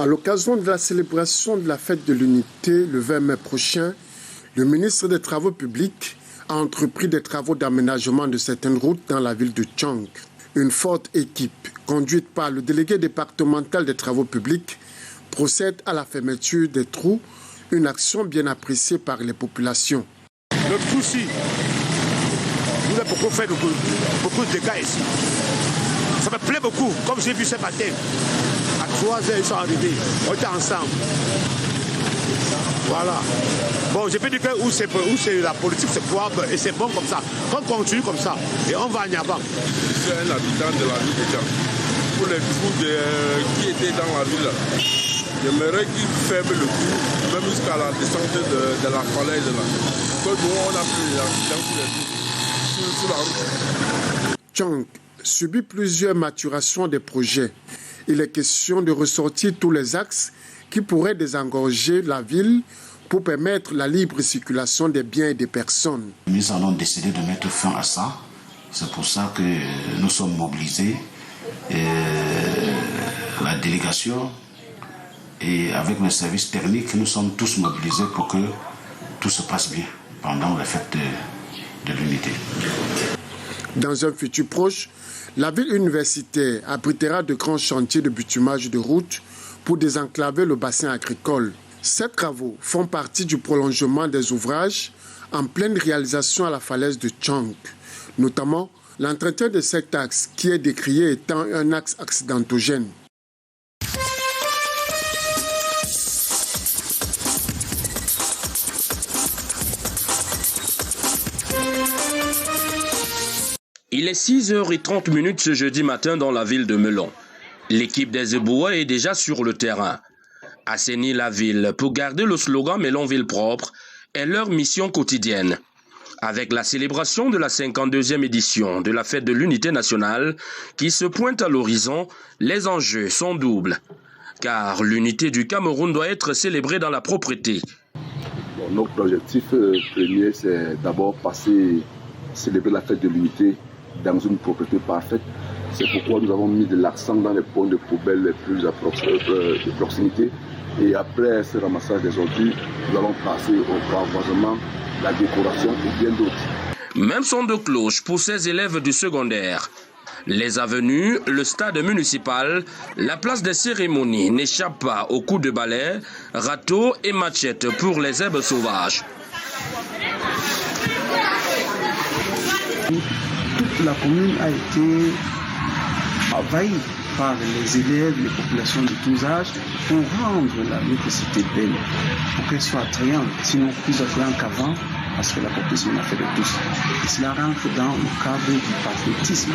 À l'occasion de la célébration de la fête de l'unité le 20 mai prochain, le ministre des Travaux publics a entrepris des travaux d'aménagement de certaines routes dans la ville de Tchang. Une forte équipe, conduite par le délégué départemental des travaux publics, procède à la fermeture des trous, une action bien appréciée par les populations. Le souci, nous avons beaucoup fait beaucoup de dégâts ici. Ça me plaît beaucoup, comme j'ai vu ce matin. À 3 heures, ils sont arrivés. On était ensemble. Voilà. Bon, je peux dire que où c'est la politique, c'est propre et c'est bon comme ça. Qu'on continue comme ça et on va en avant. Je suis un habitant de la ville de Tchang. Pour les trous qui étaient dans la ville, j'aimerais qu'ils ferment le trou, même jusqu'à la descente de la falaise. Là. Nous, on a pris l'accident sur la route. Tchang subit plusieurs maturations des projets. Il est question de ressortir tous les axes qui pourraient désengorger la ville pour permettre la libre circulation des biens et des personnes. Nous allons décider de mettre fin à ça. C'est pour ça que nous sommes mobilisés. La délégation et avec les services techniques, nous sommes tous mobilisés pour que tout se passe bien pendant la fête de l'unité. Dans un futur proche, la ville universitaire abritera de grands chantiers de bitumage de routes pour désenclaver le bassin agricole. Ces travaux font partie du prolongement des ouvrages en pleine réalisation à la falaise de Tchang, notamment l'entretien de cet axe qui est décrié étant un axe accidentogène. Il est 6h30 ce jeudi matin dans la ville de Melon. L'équipe des Ébouas est déjà sur le terrain. Assainir la ville pour garder le slogan Melon Ville propre est leur mission quotidienne. Avec la célébration de la 52e édition de la fête de l'unité nationale qui se pointe à l'horizon, les enjeux sont doubles. Car l'unité du Cameroun doit être célébrée dans la propreté. Notre objectif premier, c'est d'abord célébrer la fête de l'unité dans une propreté parfaite. C'est pourquoi nous avons mis de l'accent dans les points de poubelle les plus de proximité. Et après ce ramassage des ordures, nous allons passer au pavoisement, la décoration et bien d'autres. Même son de cloche pour ces élèves du secondaire. Les avenues, le stade municipal, la place des cérémonies n'échappent pas aux coups de balai, râteaux et machettes pour les herbes sauvages. Toute la commune a été envahie par les élèves, les populations de tous âges, pour rendre notre cité belle, pour qu'elle soit attrayante, sinon plus attrayante qu'avant, parce que la population a fait de tous. Et cela rentre dans le cadre du patriotisme.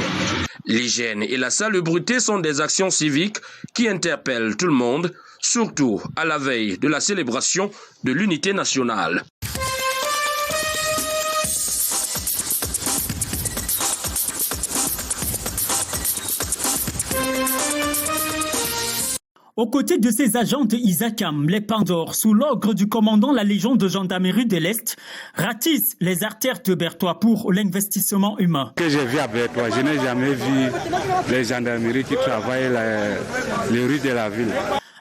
L'hygiène et la salubrité sont des actions civiques qui interpellent tout le monde, surtout à la veille de la célébration de l'unité nationale. Aux côtés de ces agents de Isakam, les Pandores, sous l'ordre du commandant la Légion de gendarmerie de l'Est, ratissent les artères de Bertois pour l'investissement humain. Que j'ai vu à Bertois, je n'ai jamais vu les gendarmeries qui travaillent les rues de la ville.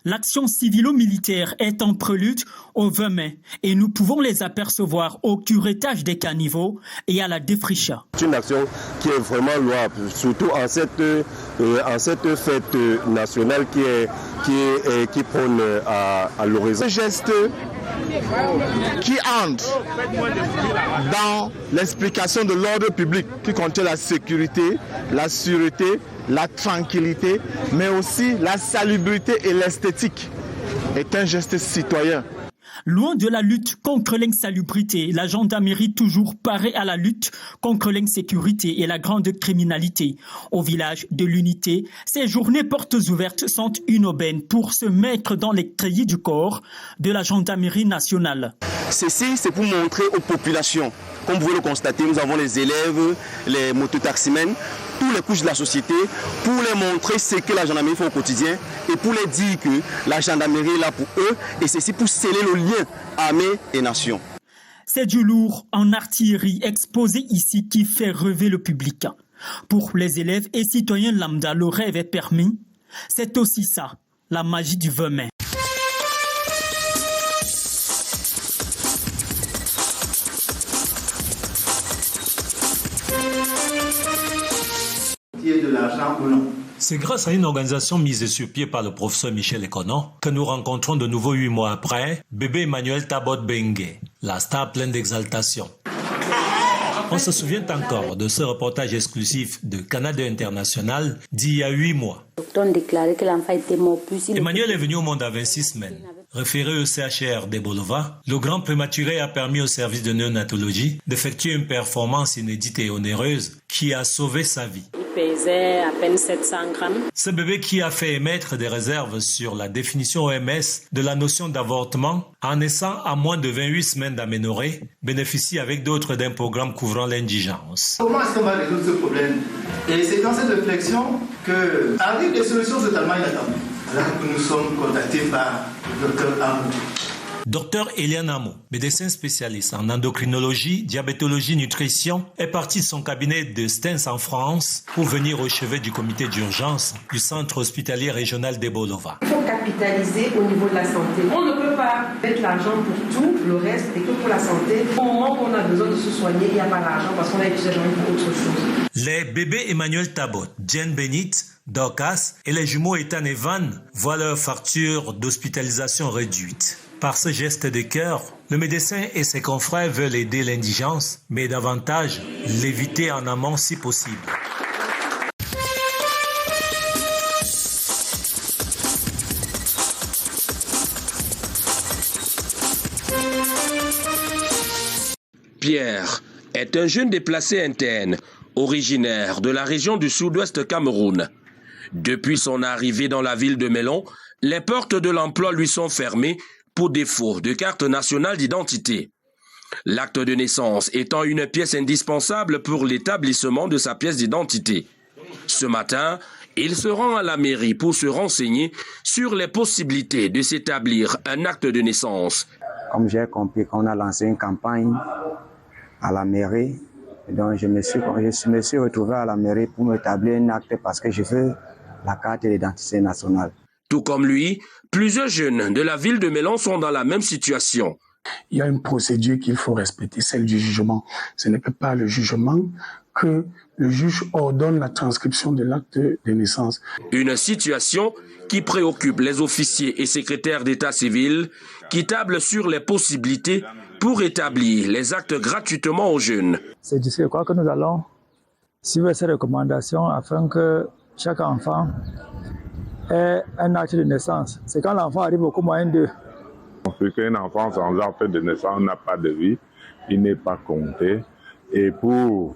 L'action civilo-militaire est en prélude au 20 mai et nous pouvons les apercevoir au curettage des caniveaux et à la défricha. C'est une action qui est vraiment louable, surtout en cette fête nationale qui prône à l'horizon. Ce geste qui entre dans l'explication de l'ordre public qui contient la sécurité, la sûreté, la tranquillité, mais aussi la salubrité et l'esthétique, est un geste citoyen. Loin de la lutte contre l'insalubrité, la gendarmerie toujours parée à la lutte contre l'insécurité et la grande criminalité. Au village de l'unité, ces journées portes ouvertes sont une aubaine pour se mettre dans les treillis du corps de la gendarmerie nationale. Ceci, c'est pour montrer aux populations. Comme vous le constatez, nous avons les élèves, les mototaximens, toutes les couches de la société, pour les montrer ce que la gendarmerie fait au quotidien et pour les dire que la gendarmerie est là pour eux et ceci pour sceller le lien armée et nation. C'est du lourd en artillerie exposé ici qui fait rêver le public. Pour les élèves et citoyens lambda, le rêve est permis. C'est aussi ça, la magie du 20 mai. l'argent ou non. C'est grâce à une organisation mise sur pied par le professeur Michel Ekonon que nous rencontrons de nouveau 8 mois après bébé Emmanuel Tabot Bengue, la star pleine d'exaltation. On se souvient encore de ce reportage exclusif de Canada International d'il y a 8 mois. Emmanuel est venu au monde à 26 semaines. Référé au CHR de Bolova, le grand prématuré a permis au service de néonatologie d'effectuer une performance inédite et onéreuse qui a sauvé sa vie. Il pesait à peine 700 grammes. Ce bébé qui a fait émettre des réserves sur la définition OMS de la notion d'avortement en naissant à moins de 28 semaines d'aménorrhée bénéficie avec d'autres d'un programme couvrant l'indigence. Comment est-ce qu'on va résoudre ce problème? Et c'est dans cette réflexion qu'arrivent des solutions totalement inattendues. Là que nous sommes contactés par le Dr Amo. Dr Eliane Amo, médecin spécialiste en endocrinologie, diabétologie, nutrition, est parti de son cabinet de Stens en France pour venir au chevet du comité d'urgence du centre hospitalier régional de Bolova. Il faut capitaliser au niveau de la santé. On ne peut pas mettre l'argent pour tout le reste et que pour la santé. Au moment où on a besoin de se soigner, il n'y a pas d'argent parce qu'on a utilisé l'argent pour autre chose. Les bébés Emmanuel Tabot, Jen Benit, Dorcas et les jumeaux Ethan et Van voient leur facture d'hospitalisation réduite. Par ce geste de cœur, le médecin et ses confrères veulent aider l'indigence, mais davantage l'éviter en amont si possible. Pierre est un jeune déplacé interne, originaire de la région du sud-ouest Cameroun. Depuis son arrivée dans la ville de Melon, les portes de l'emploi lui sont fermées pour défaut de carte nationale d'identité. L'acte de naissance étant une pièce indispensable pour l'établissement de sa pièce d'identité. Ce matin, il se rend à la mairie pour se renseigner sur les possibilités de s'établir un acte de naissance. Comme j'ai compris qu'on a lancé une campagne à la mairie, donc je me suis retrouvé à la mairie pour m'établir un acte parce que je veux la carte d'identité nationale. Tout comme lui, plusieurs jeunes de la ville de Melon sont dans la même situation. Il y a une procédure qu'il faut respecter, celle du jugement. Ce n'est que par le jugement que le juge ordonne la transcription de l'acte de naissance. Une situation qui préoccupe les officiers et secrétaires d'état civil qui tablent sur les possibilités pour établir les actes gratuitement aux jeunes. C'est d'ici quoi que nous allons suivre ces recommandations afin que chaque enfant ait un acte de naissance. C'est quand l'enfant arrive au moyen d'eux. Parce qu'un enfant sans acte de naissance n'a pas de vie, il n'est pas compté. Et pour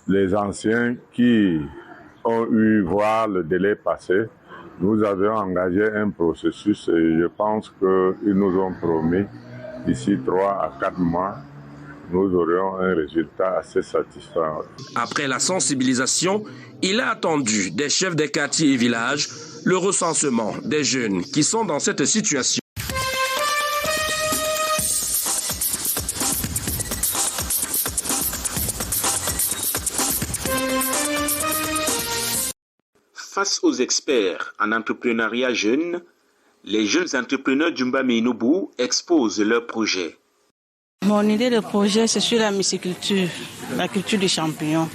les anciens qui ont eu voir le délai passer, nous avons engagé un processus et je pense qu'ils nous ont promis d'ici 3 à 4 mois, nous aurions un résultat assez satisfaisant. Après la sensibilisation, il a attendu des chefs des quartiers et villages le recensement des jeunes qui sont dans cette situation. Face aux experts en entrepreneuriat jeune, les jeunes entrepreneurs d'Umbam et Inubu exposent leurs projets. Mon idée de projet, c'est sur la myciculture, la culture du champignon.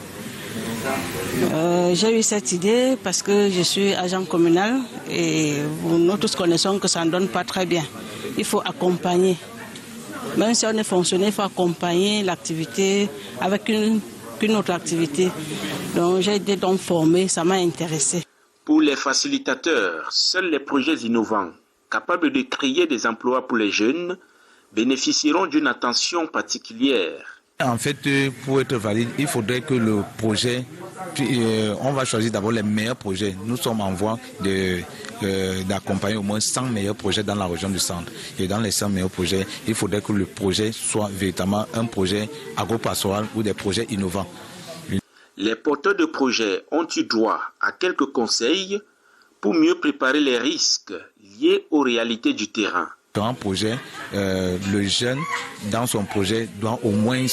J'ai eu cette idée parce que je suis agent communal et nous tous connaissons que ça ne donne pas très bien. Il faut accompagner. Même si on est fonctionnaire, il faut accompagner l'activité avec une autre activité. Donc j'ai été donc formée, ça m'a intéressée. Pour les facilitateurs, seuls les projets innovants, capables de créer des emplois pour les jeunes, bénéficieront d'une attention particulière. En fait, pour être valide, il faudrait que le projet, on va choisir d'abord les meilleurs projets. Nous sommes en voie d'accompagner au moins 100 meilleurs projets dans la région du centre. Et dans les 100 meilleurs projets, il faudrait que le projet soit véritablement un projet agropastoral ou des projets innovants. Les porteurs de projets ont eu droit à quelques conseils pour mieux préparer les risques liés aux réalités du terrain. Dans un projet, le jeune, dans son projet, doit au moins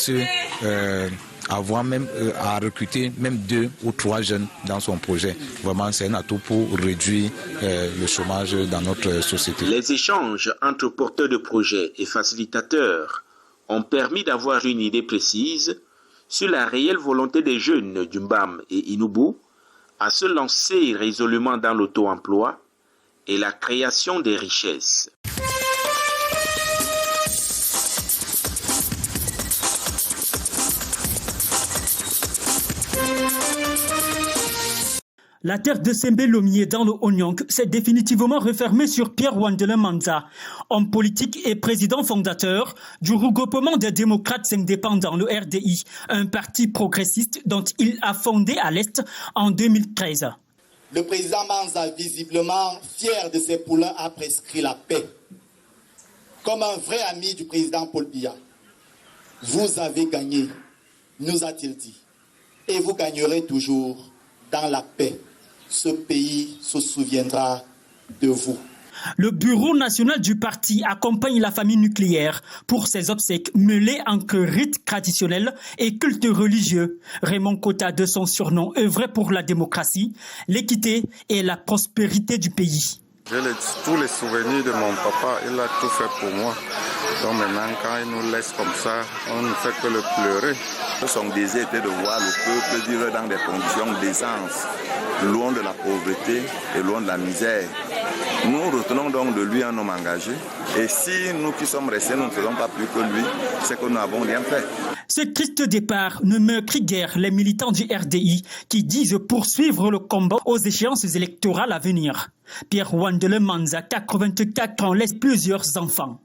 avoir même à recruter même 2 ou 3 jeunes dans son projet. Vraiment, c'est un atout pour réduire le chômage dans notre société. Les échanges entre porteurs de projets et facilitateurs ont permis d'avoir une idée précise sur la réelle volonté des jeunes d'Umbam et Inubu à se lancer résolument dans l'auto-emploi et la création des richesses. La terre de Sembé-Lomié dans le Onyonk s'est définitivement refermée sur Pierre Wandele Manza, homme politique et président fondateur du regroupement des démocrates indépendants, le RDI, un parti progressiste dont il a fondé à l'Est en 2013. Le président Manza, visiblement fier de ses poulains, a prescrit la paix. Comme un vrai ami du président Paul Biya, vous avez gagné, nous a-t-il dit, et vous gagnerez toujours dans la paix. Ce pays se souviendra de vous. Le bureau national du parti accompagne la famille nucléaire pour ses obsèques mêlées entre rites traditionnels et cultes religieux. Raymond Kota, de son surnom, œuvrait pour la démocratie, l'équité et la prospérité du pays. J'ai tous les souvenirs de mon papa, il a tout fait pour moi. Donc maintenant, quand il nous laisse comme ça, on ne fait que le pleurer. Son désir était de voir le peuple vivre dans des conditions d'aisance, loin de la pauvreté et loin de la misère. Nous retenons donc de lui un homme engagé. Et si nous qui sommes restés, nous ne faisons pas plus que lui, c'est que nous n'avons rien fait. Ce triste départ ne meurtrit guère les militants du RDI qui disent poursuivre le combat aux échéances électorales à venir. Pierre Wandele Manza, 84 ans, laisse plusieurs enfants.